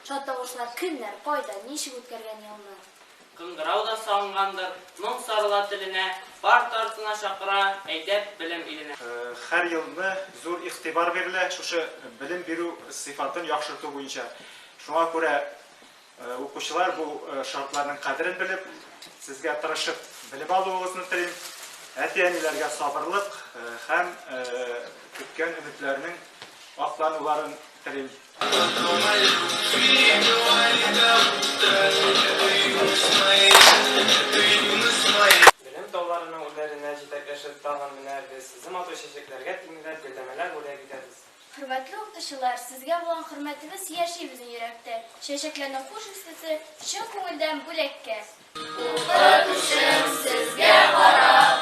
Şatlавычлар кемнәр, кайда, ничек үткәргән елны? Кыңгырау да салынганdır, моң сарыла теленә, бар тартына чакыра, әйдәп белем иленә. Һәр елны зур игътибар бирелә шушы белем бирү сыйфатын яхшырту буенча. Шуңа күрә укучылар бу шартларның кадерен белеп, сезгә тырышып белем алуыгызны телим. Әти-әниләргә сабырлык һәм көткән өметләрнең аклануларын телим. Bilim tollarının üzerine җитәкләшеп тагын менәрбез. Сез матур чәчәкләргә тиңләп биләмәләр бүләк итәбез. Хөрмәтле укытучылар, сезгә булган хөрмәтебез яши безнең йөрәктә. Чәчәкләрнең хуш ислесе чын күңелдән бүләккә. Укытучым сезгә карап,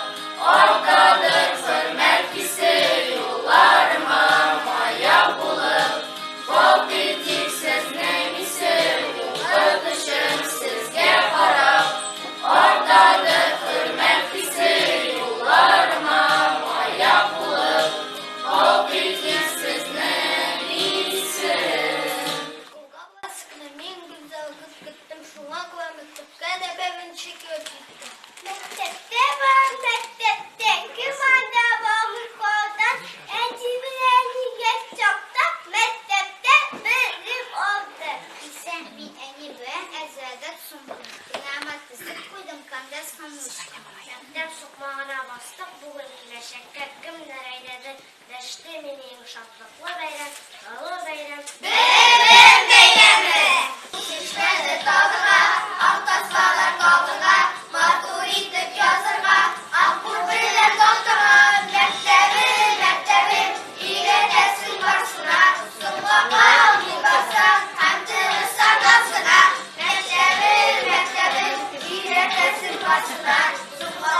артадыр хөрмәт хисе юлларыма маяк булып, вакыт тик сезнең исе. Укытучым сезгә карап, артадыр хөрмәт хисе юлларыма маяк булып, вакыт тик сезнең исе. Мен güzel kız gittim, şuna koy mektepke de ben çekiyor gittim. Mektepte var, mektepte kim anda bağır kodan, ecibilerini geç çokta, mektepte benim oldu. İsen min eni ben ezelde sundum. Dinamat kızıp koydum, kandes kanmıştım. Mektep sokmağına bastık, bugün iyileşekte kim nereyledi, deşti benim şatlıklı bayram, alı bayram. Benim beylemi! Çeşmedi dalga, alt tasvalar dalga, maturitlik yazırga, akkur bilir doktora, mektebim, iletesin başına, sunma kalbi basa, hem tırısan kapsına, mektebim, iletesin başına, sunma